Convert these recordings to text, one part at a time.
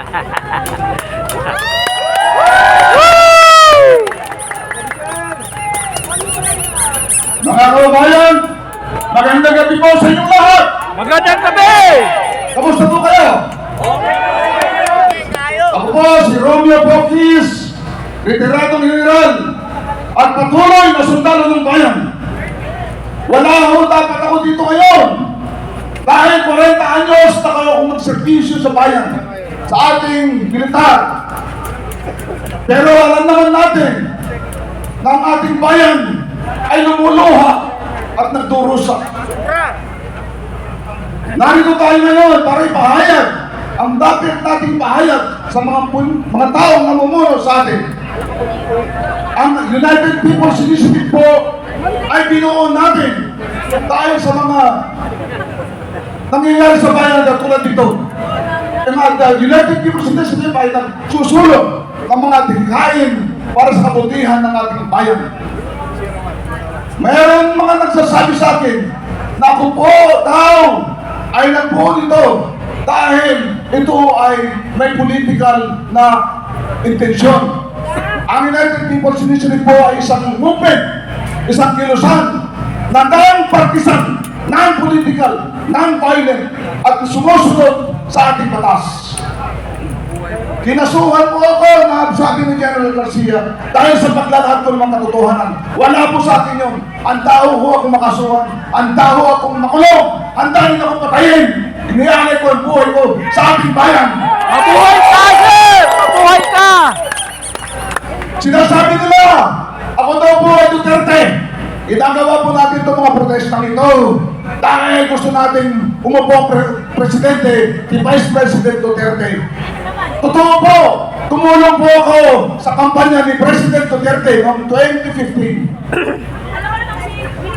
Mga kababayan, magandang gabi po sa inyong lahat. Magandang gabi! Kamusta po kayo? Ako po si Romeo Pokis, retiradong general at patuloy na sundalo ng bayan. Wala ho dapat ako dito ngayon dahil 40 anyos na kayo akong magservisyo sa bayan, sa ating militar. Pero alam naman natin na ang ating bayan ay lumuluha at nagdurusa. Narito tayo ngayon para ipahayag ang dapat nating pahayag sa mga taong namumuno sa atin. Ang United People's Initiative po ay binuo natin dahil sa mga nangyayari sa bayan na tulad dito. Ang United People's Initiative ay nagsusulong ng mga tinghain para sa kabutihan ng ating bayan. Mayroon mga nagsasabi sa akin na ako po daw ay nagbuo nito dahil ito ay may political na intensyon. Ang United People's Initiative po ay isang movement, isang kilusan na non-partisan, non-political, non-violent at sumusunod sa ating batas. Kinasuhan po ako na sabi ni General Garcia dahil sa paglalahad ko ng mga katotohanan. Wala po sa akin yun. Ang tao ho akong makasuhan. Ang tao akong makulong. Ang dahil akong patayin. Inialay ko ang buhay ko sa ating bayan. Mabuhay ka, sir! Mabuhay ka! Sinasabi nila, ako daw po ay Duterte. Itagawa po natin itong mga protestang ito dahil gusto natin umupo ang presidente, si Vice President Duterte. Totoo po, tumulong po ako sa kampanya ni President Duterte noong 2015.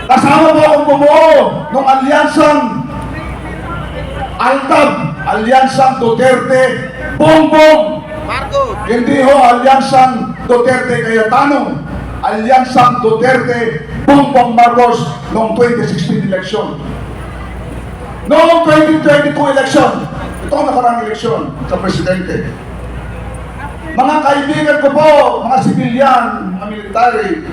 Kasama po akong bumuo ng alyansang ALTAB, Alyansang Duterte Bongbong. Hindi ho alyansang Duterte Cayetano, alyansang Duterte Bongbong Marcos noong 2016 eleksyon. Noong 2022 eleksyon, ito ang nakarang eleksyon sa presidente. Mga kaibigan ko po, mga sibilyan, mga military,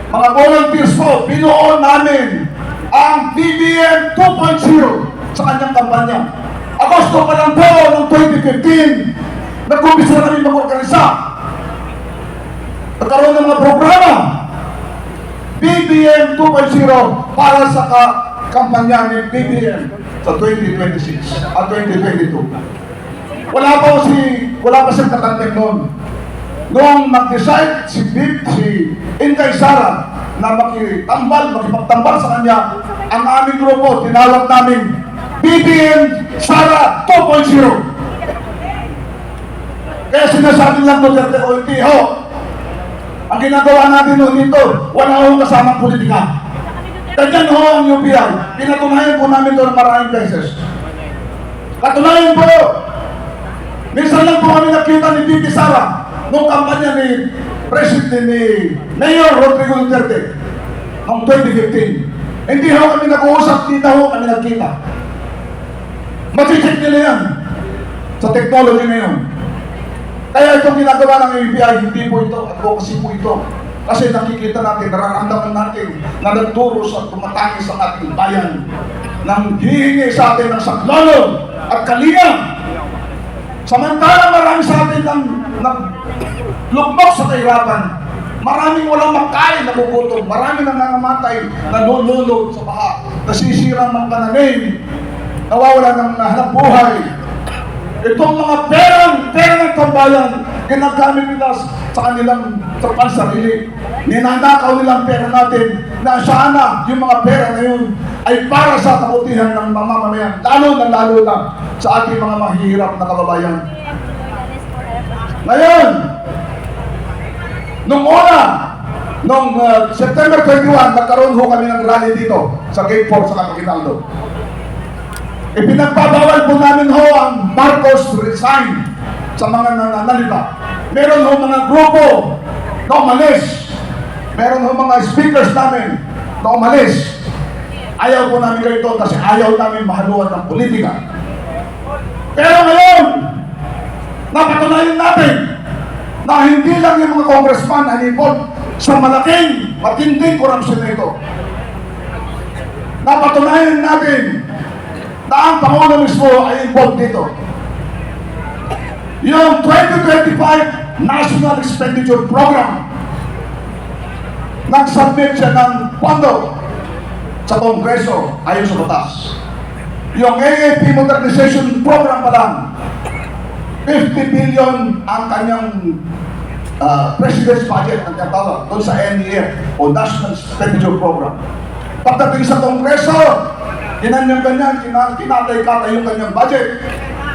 mga volunteers po, binuo namin ang BBM 2.0 sa kanyang kampanya. Agosto pa lang po noong 2015, nag-umpisa na kami mag-organisa. Nagkaroon ng mga programa. BBM 2.0 para sa kampanya ni BBM sa 2026 at 2022. Wala pa siyang katandem noon. Noong mag-decide si Inday Sara na makipagtambal sa kanya, ang aming grupo, tinawag namin BBM Sara 2.0. Kaya sinasabi lang Duterte o hindi ho. Ang ginagawa natin noon dito, wala akong kasamang politika. Ganyan ho ang UPI. Pinatunayan po namin doon maraming beses. Katunayan po, minsan lang po kami nakita ni Bibi Sara noong kampanya ni President ni Mayor Rodrigo Duterte noong 2015. Hindi ho kami nag-uusap, hindi na ho kami nagkita. Masicheck nila yan sa technology ngayon. Kaya itong ginagawa ng UPI, hindi po ito, advocacy po ito. Kasi nakikita natin, nararamdaman natin na nagturos at tumatangis ang ating bayan nang hihingi sa atin ng saklolo at kalinga. Samantala marami sa atin ng lugbok sa kahirapan. Maraming walang makain na gugutom. Maraming nangangamatay, nanululog sa baha. Nasisira ng pananim. Nawawala ng nahanap buhay. Itong mga pera ng tambayan, ginagamit nila sa kanilang pansarili. Ninanakaw nilang pera natin na sana yung mga pera na yun ay para sa kabutihan ng mamamayan, lalo na sa ating mga mahihirap na kababayan. Ngayon, noong September 21, nagkaroon ho kami ng rally dito sa Gate 4 sa Capitaldo. Ipinagbabawal po namin ho ang Marcos resign sa mga nananalita. Meron ho mga grupo na umalis. Meron ho mga speakers namin na umalis. Ayaw po namin ganito kasi ayaw namin mahaluan ng politika. Pero ngayon, Napatunayan natin na hindi lang yung mga congressman na involved sa malaking, matinding korupsyon na ito. Napatunayan natin na ang Pangulo mismo ay involved dito. Yung 2025 National Expenditure Program, nag-submit siya ng pondo sa Kongreso ayon sa batas. Yung AAP Modernization Program pa lang, 50 billion ang kanyang President's Budget ang tinatawag doon sa NEF o National Expenditure Program. Pagdating sa Kongreso, kinanyang-ganyan, kinatay-katay yung kanyang budget.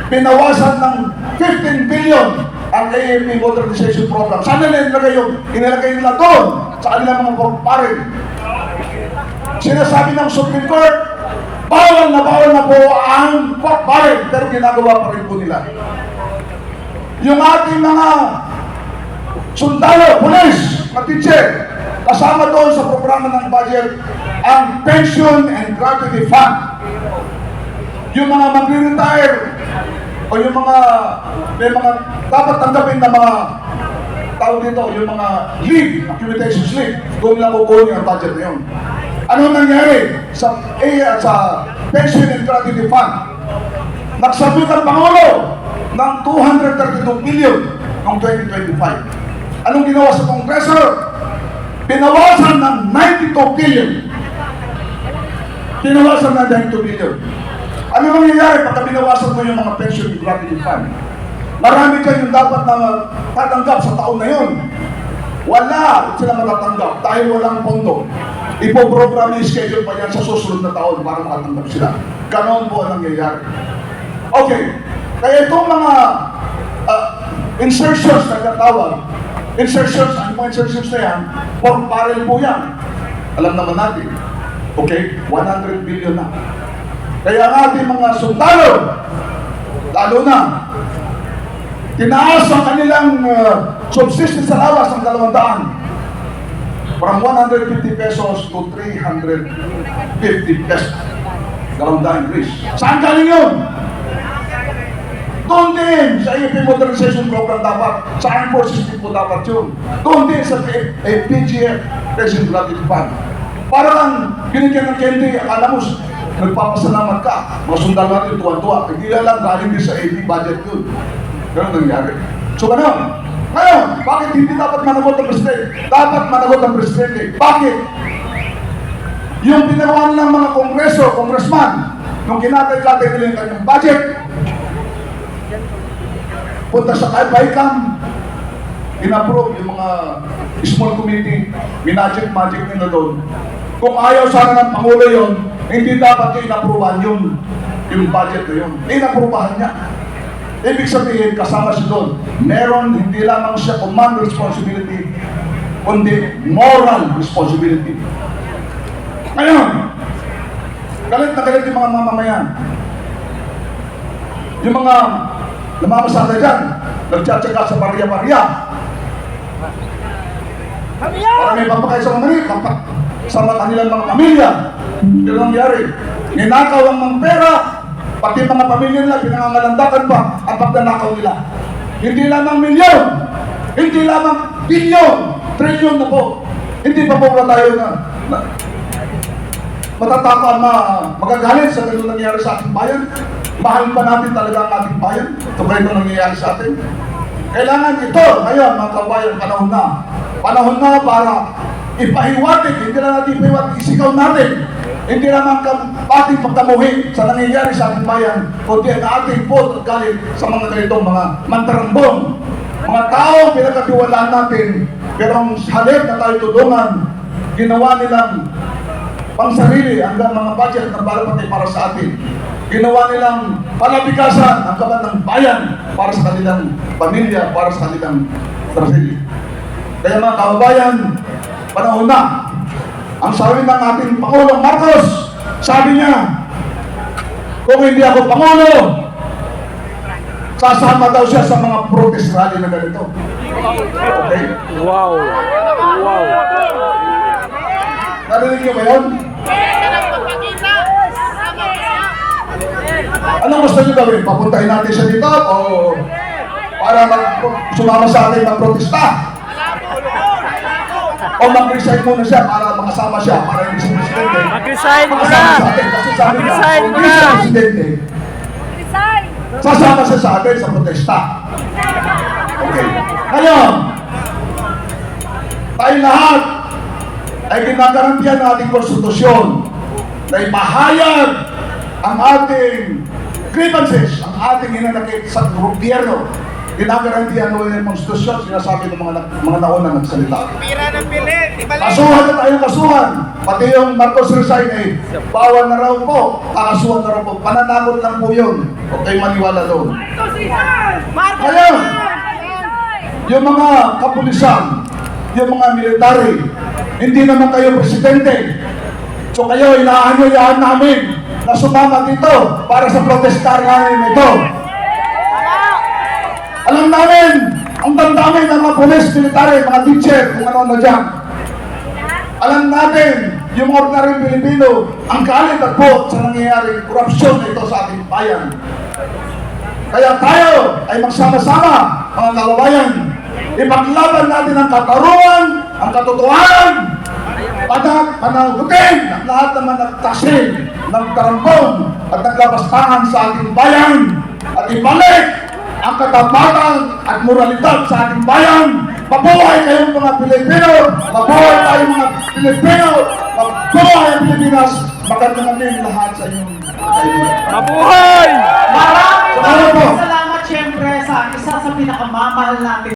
Pinawasan ng 15 billion ang AAP Modernization Program. Saan nila inilagay nila doon sa kanilang mga pork-barrel. Sinasabi ng Supreme Court, bawal na po ang pork-barrel, pero ginagawa pa rin po nila. Yung ating mga sundalo, pulis, teacher, kasama doon sa programa ng budget ang Pension and Gratuity Fund. Yung mga magre-retire o yung mga may mga dapat tanggapin na mga tao dito, yung mga leave, accumulation leave, doon nila kukunin ang budget na yun. Ano nangyari sa Pension and Gratuity Fund? Nagsabit ang Pangulo ng 232 billion noong 2025. Anong ginawa sa Kongreso? Pinawasan ng 92 billion. Pinawasan ng 92 billion. Ano mangyayari pagka binawasan mo yung mga pension and gratuity fund? Marami kayong dapat na tatanggap sa taon na yun. Wala sila matatanggap dahil walang pondo. Ipoprogram yung schedule pa yan sa susunod na taon para makatanggap sila. Ganon po ang nangyayari. Okay, kaya itong mga insertions na natawag, insertions, ano mga insertions na yan, pork barrel po yan. Alam naman natin. Okay, 100 billion na. Kaya ang ating mga sundalo, lalo na, tinaas ang kanilang subsistence allowance ng 200 from 150 pesos to 350 pesos. 200 increase. Saan galing yun? Doon din sa AFP Modernization Program dapat, sa Armed Forces din po dapat yun. Doon din sa PGF, President Gratuity Fund. Para lang binigyan ng candy, akala mo, nagpapasalamat ka. Mga sundalo natin tuwan-tuwa. Hindi lang galing din sa AP budget yun. Ganun nangyari. So ganun. Ngayon, bakit hindi dapat managot ang Presidente? Dapat managot ang Presidente. Bakit? Yung pinawa ng mga kongreso, congressman, nung kinatay-katay nila yung kanyang budget, punta sa Kaibaikan, in-approve yung mga small committee, magic nila doon. Kung ayaw sana ng Pangulo yun, hindi dapat yung in-approvehan yung budget na yun. In-approvehan niya. Ibig sabihin, kasama siya doon. Meron, hindi lamang siya command responsibility, kundi moral responsibility. Ngayon, galit na galit yung mga mamamayan. Yung mga namamasada dyan, nagtsatsaga sa barya-barya. Para may papakay sa mga mali, sa kanilang mga pamilya. Yung nangyari, ninakaw ang mga pera, pati mga pamilya nila, pinangangalandakan pa ang pagdanakaw nila. Hindi lamang milyon, hindi lamang bilyon, trilyon na po. Hindi pa po ba tayo na matatapan magagalit sa ganun nangyari sa ating bayan? Mahal pa natin talaga ang ating bayan? Ito ba ito nangyayari sa atin? Kailangan ito, ngayon mga kabayan, panahon na. Panahon na para ipahiwatig, hindi na natin ipahiwatig, isigaw natin. Hindi naman ating pagkamuhi sa nangyayari sa ating bayan, kundi ang ating pot at galit sa mga ganitong mga mantarambong. Mga tao pinagkatiwalaan natin, pero ang halip na tayo tulungan, ginawa nilang pangsarili hanggang mga budget na balapati para sa atin. Ginawa nilang palabikasan ang kaban ng bayan para sa kanilang pamilya, para sa kanilang sarili. Kaya mga kababayan, panahon na. Ang sabi ng ating Pangulong Marcos, sabi niya, kung hindi ako Pangulo, sasama daw siya sa mga protest rally na ganito. Okay? Wow. Wow. Narinig niyo ba yun? Anong gusto niyo gawin? Papuntahin natin siya dito o para sumama sa atin mag-protesta. O mag-resign muna siya para makasama siya, para hindi si Presidente. Mag-resign muna! makasama sa atin. Kasi sabi niya, Mag-resign kung muna! hindi siya Presidente, sasama siya sa atin sa protesta. Okay. Ngayon, tayo lahat ay ginagarantiyan ng ating konstitusyon na ipahayag ang ating grievances, ang ating hinanakit sa gobyerno. Ginagarantiyan ng konstitusyon, sinasabi ng mga nauna nagsalita. Pira ng pilit, ibalik! Kasuhan na tayong kasuhan. Pati yung Marcos resign ay bawal na raw po. Kakasuhan na raw po. Pananakot lang po yun. Huwag kayong maniwala doon. Ngayon, yung mga kapulisan, yung mga military, hindi naman kayo presidente. So kayo, inaanyayaan namin na sumama dito para sa protestaryanin ito. Alam namin, ang damdamin ng mga pulis, military, mga teacher, kung ano-ano dyan. Alam natin, yung ordinary Pilipino, ang galit at bot sa nangyayaring korupsyon na ito sa ating bayan. Kaya tayo ay magsama-sama, mga kababayan. Ipaglaban natin ang katarungan, ang katotohanan, panagutin ang lahat naman nagtasin, nagtarambong at naglabastangan sa ating bayan. At ibalik ang katapatan at moralidad sa ating bayan. Mabuhay kayong mga Pilipino! Mabuhay tayong mga Pilipino! Mabuhay ang Pilipinas! Magandang din lahat sa inyong kaibigan. Mabuhay! Maraming Salamat po. salamat siyempre sa isa sa pinakamamahal natin